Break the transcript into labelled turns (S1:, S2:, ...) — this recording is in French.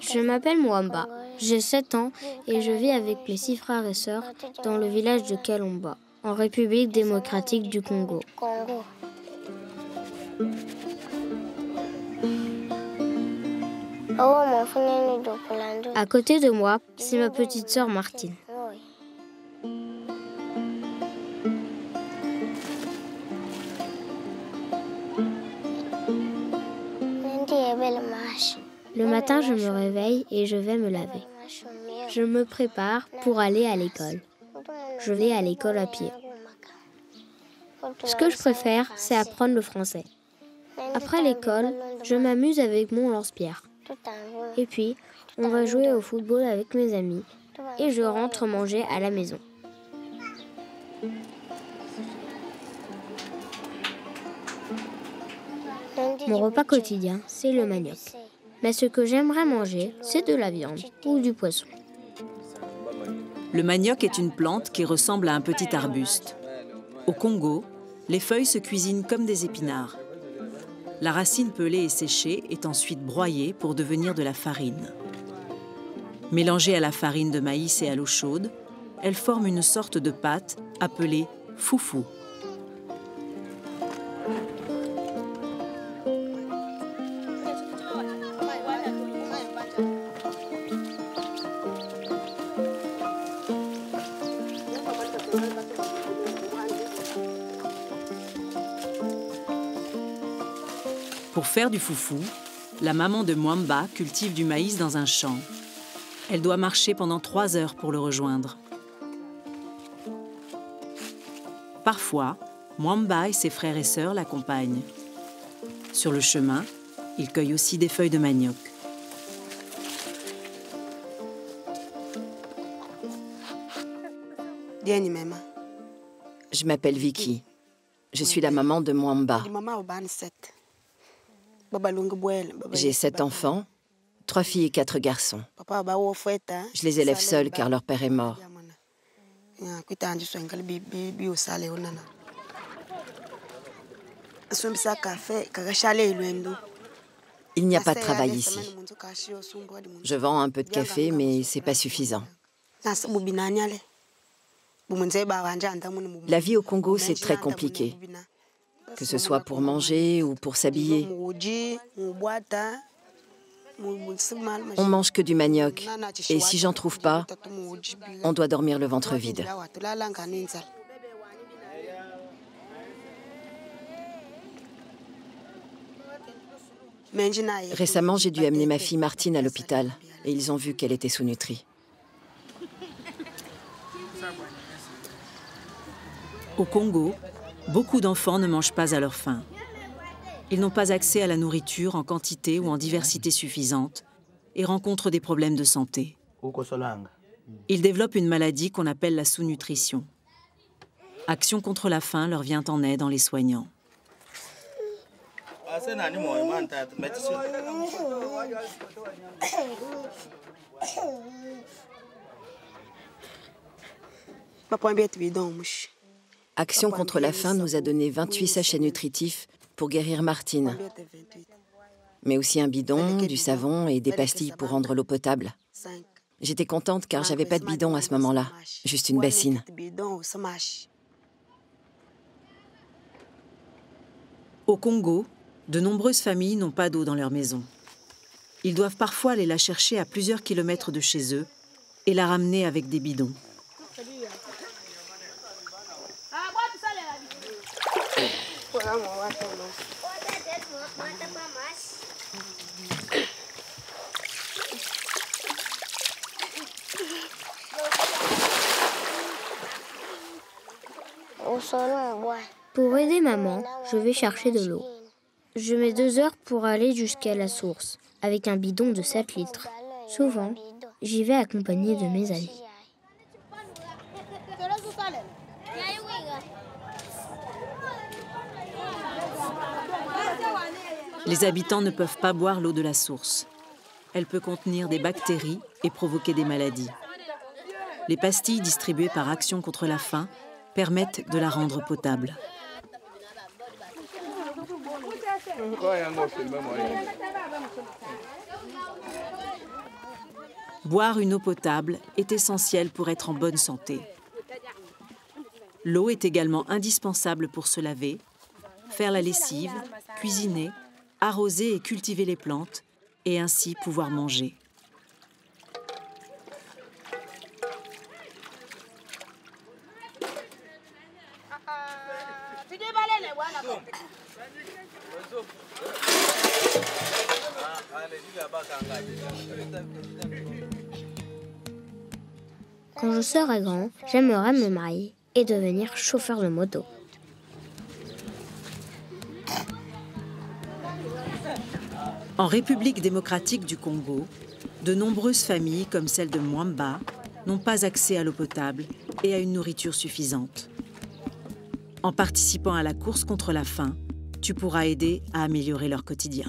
S1: Je m'appelle Mwamba, j'ai 7 ans et je vis avec mes 6 frères et sœurs dans le village de Kalomba, en République démocratique du Congo. À côté de moi, c'est ma petite sœur Martine. Le matin, je me réveille et je vais me laver. Je me prépare pour aller à l'école. Je vais à l'école à pied. Ce que je préfère, c'est apprendre le français. Après l'école, je m'amuse avec mon lance-pierre. Et puis, on va jouer au football avec mes amis et je rentre manger à la maison. Mon repas quotidien, c'est le manioc. Mais ce que j'aimerais manger, c'est de la viande ou du poisson.
S2: Le manioc est une plante qui ressemble à un petit arbuste. Au Congo, les feuilles se cuisinent comme des épinards. La racine pelée et séchée est ensuite broyée pour devenir de la farine. Mélangée à la farine de maïs et à l'eau chaude, elle forme une sorte de pâte appelée foufou. Pour faire du foufou, la maman de Mwamba cultive du maïs dans un champ. Elle doit marcher pendant 3 heures pour le rejoindre. Parfois, Mwamba et ses frères et sœurs l'accompagnent. Sur le chemin, ils cueillent aussi des feuilles de manioc.
S3: Je m'appelle Vicky. Je suis la maman de Mwamba. J'ai 7 enfants, 3 filles et 4 garçons. Je les élève seuls car leur père est mort. Il n'y a pas de travail ici. Je vends un peu de café, mais c'est pas suffisant. La vie au Congo, c'est très compliqué. Que ce soit pour manger ou pour s'habiller. On mange que du manioc. Et si j'en trouve pas, on doit dormir le ventre vide. Récemment, j'ai dû amener ma fille Martine à l'hôpital. Et ils ont vu qu'elle était sous-nutrie.
S2: Au Congo, beaucoup d'enfants ne mangent pas à leur faim. Ils n'ont pas accès à la nourriture en quantité ou en diversité suffisante et rencontrent des problèmes de santé. Ils développent une maladie qu'on appelle la sous-nutrition. Action contre la faim leur vient en aide en les soignant.
S3: Action contre la faim nous a donné 28 sachets nutritifs pour guérir Martine. Mais aussi un bidon, du savon et des pastilles pour rendre l'eau potable. J'étais contente car j'avais pas de bidon à ce moment-là, juste une bassine.
S2: Au Congo, de nombreuses familles n'ont pas d'eau dans leur maison. Ils doivent parfois aller la chercher à plusieurs kilomètres de chez eux et la ramener avec des bidons.
S1: Pour aider maman, je vais chercher de l'eau. Je mets 2 heures pour aller jusqu'à la source, avec un bidon de 7 litres. Souvent, j'y vais accompagnée de mes amis.
S2: Les habitants ne peuvent pas boire l'eau de la source. Elle peut contenir des bactéries et provoquer des maladies. Les pastilles distribuées par Action contre la faim permettent de la rendre potable. Boire une eau potable est essentiel pour être en bonne santé. L'eau est également indispensable pour se laver, faire la lessive, cuisiner, arroser et cultiver les plantes, et ainsi pouvoir manger.
S1: Quand je serai grand, j'aimerais me marier et devenir chauffeur de moto.
S2: En République démocratique du Congo, de nombreuses familles, comme celle de Mwamba, n'ont pas accès à l'eau potable et à une nourriture suffisante. En participant à la course contre la faim, tu pourras aider à améliorer leur quotidien.